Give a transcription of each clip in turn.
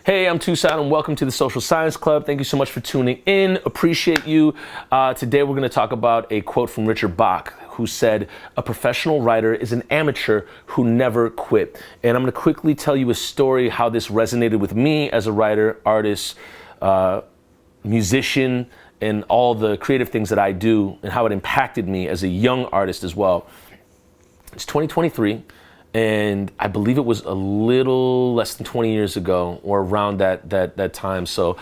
Hey, I'm Tucson and welcome to the Social Science Club. Thank you so much for tuning in. Appreciate you. Today we're going to talk about a quote from Richard Bach, who said, "A professional writer is an amateur who never quit." And I'm going to quickly tell you a story how this resonated with me as a writer, artist, musician, and all the creative things that I do, and how it impacted me as a young artist as well. It's 2023. And I believe it was a little less than 20 years ago, or around that time. So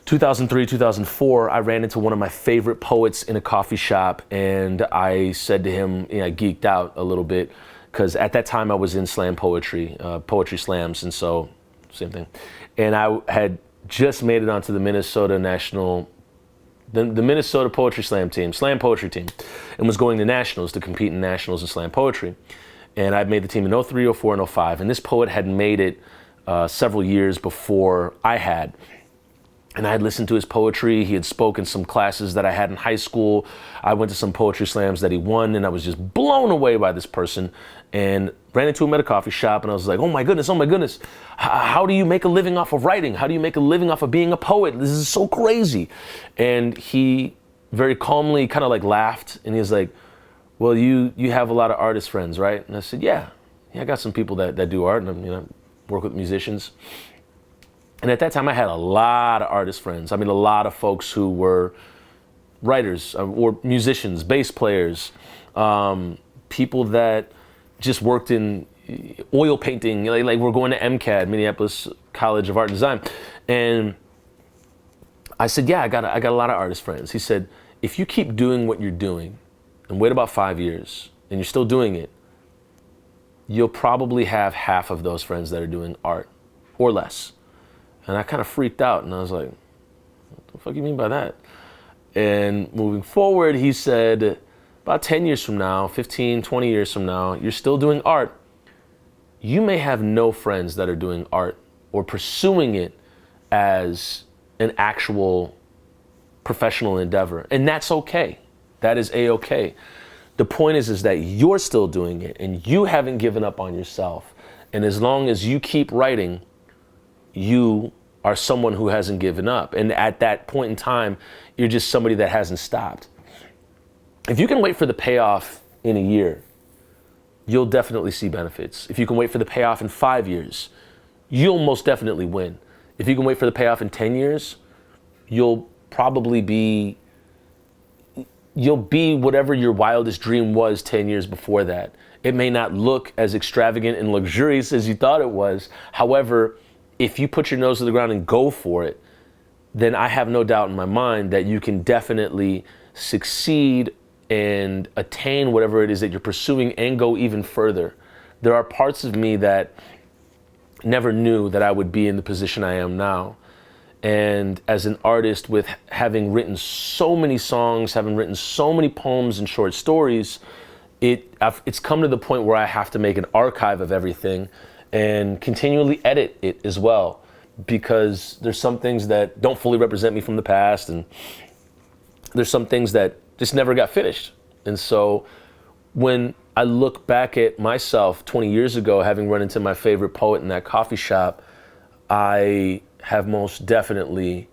2003, 2004, I ran into one of my favorite poets in a coffee shop, and I said to him, I geeked out a little bit, because at that time I was in slam poetry, poetry slams, and so, same thing. And I had just made it onto the Minnesota National, the Minnesota Poetry Slam team, slam poetry team, and was going to nationals to compete in nationals in slam poetry. And I made the team in 03, 04, and 05. And this poet had made it several years before I had. And I had listened to his poetry. He had spoken some classes that I had in high school. I went to some poetry slams that he won, and I was just blown away by this person. And ran into him at a coffee shop, and I was like, oh my goodness. How do you make a living off of writing? How do you make a living off of being a poet? This is so crazy. And he very calmly kind of like laughed, and he was like, well, you have a lot of artist friends, right? And I said, yeah, I got some people that do art, and work with musicians. And at that time, I had a lot of artist friends. I mean, a lot of folks who were writers or musicians, bass players, people that just worked in oil painting. Like we're going to MCAD, Minneapolis College of Art and Design. And I said, yeah, I got a lot of artist friends. He said, if you keep doing what you're doing, and wait about 5 years, and you're still doing it, you'll probably have half of those friends that are doing art, or less. And I kind of freaked out, and I was like, what the fuck you mean by that? And moving forward, he said, about 10 years from now, 15, 20 years from now, you're still doing art. You may have no friends that are doing art or pursuing it as an actual professional endeavor, and that's okay. That is A-okay. The point is that you're still doing it and you haven't given up on yourself. And as long as you keep writing, you are someone who hasn't given up. And at that point in time, you're just somebody that hasn't stopped. If you can wait for the payoff in a year, you'll definitely see benefits. If you can wait for the payoff in 5 years, you'll most definitely win. If you can wait for the payoff in 10 years, you'll probably be whatever your wildest dream was 10 years before that. It may not look as extravagant and luxurious as you thought it was. However, if you put your nose to the ground and go for it, then I have no doubt in my mind that you can definitely succeed and attain whatever it is that you're pursuing and go even further. There are parts of me that never knew that I would be in the position I am now. And as an artist, with having written so many songs, having written so many poems and short stories, it's come to the point where I have to make an archive of everything and continually edit it as well, because there's some things that don't fully represent me from the past, and there's some things that just never got finished. And so when I look back at myself 20 years ago, having run into my favorite poet in that coffee shop, I have most definitely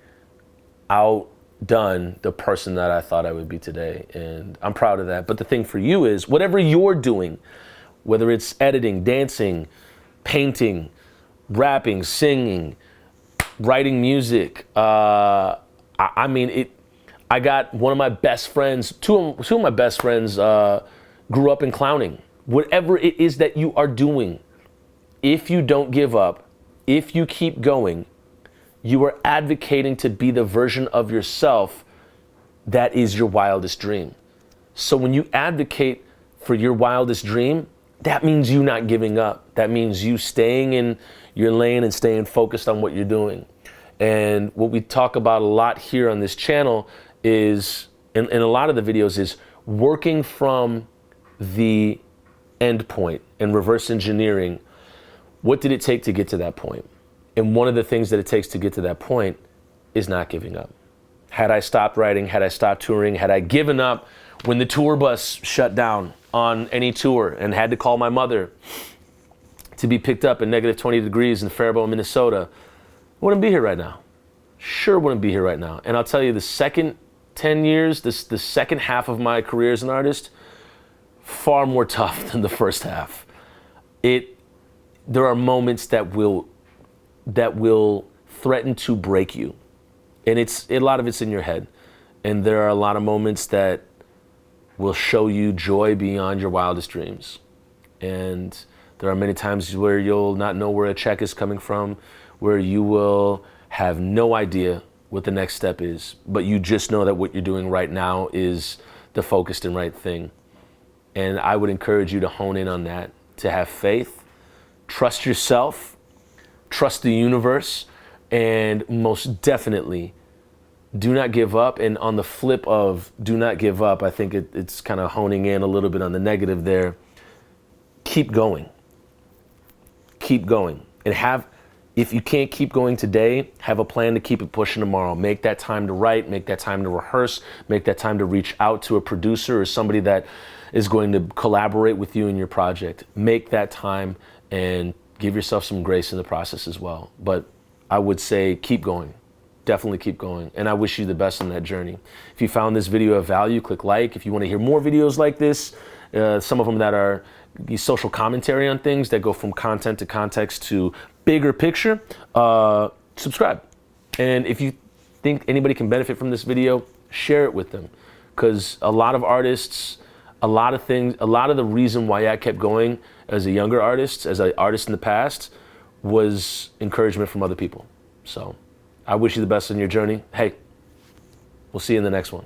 outdone the person that I thought I would be today. And I'm proud of that. But the thing for you is, whatever you're doing, whether it's editing, dancing, painting, rapping, singing, writing music, I got one of my best friends, two of my best friends grew up in clowning. Whatever it is that you are doing, if you don't give up, if you keep going, you are advocating to be the version of yourself that is your wildest dream. So when you advocate for your wildest dream, that means you not giving up. That means you staying in your lane and staying focused on what you're doing. And what we talk about a lot here on this channel is, in a lot of the videos, is working from the end point and reverse engineering. What did it take to get to that point? And one of the things that it takes to get to that point is not giving up. Had I stopped writing, had I stopped touring, had I given up when the tour bus shut down on any tour and had to call my mother to be picked up in -20 degrees in Faribault, Minnesota, wouldn't be here right now. Sure wouldn't be here right now. And I'll tell you, the second 10 years, the second half of my career as an artist, far more tough than the first half. There are moments that will threaten to break you. And a lot of it's in your head. And there are a lot of moments that will show you joy beyond your wildest dreams. And there are many times where you'll not know where a check is coming from, where you will have no idea what the next step is, but you just know that what you're doing right now is the focused and right thing. And I would encourage you to hone in on that, to have faith, trust yourself, trust the universe, and most definitely do not give up. And on the flip of do not give up, I think it's kind of honing in a little bit on the negative there. Keep going. Keep going. And if you can't keep going today, have a plan to keep it pushing tomorrow. Make that time to write, make that time to rehearse, make that time to reach out to a producer or somebody that is going to collaborate with you in your project. Make that time and give yourself some grace in the process as well. But I would say keep going. Definitely keep going. And I wish you the best on that journey. If you found this video of value, click like. If you want to hear more videos like this, some of them that are social commentary on things that go from content to context to bigger picture, subscribe. And if you think anybody can benefit from this video, share it with them. Because a lot of artists, a lot of the reason why I kept going as a younger artist, as an artist in the past, was encouragement from other people. So I wish you the best on your journey. Hey, we'll see you in the next one.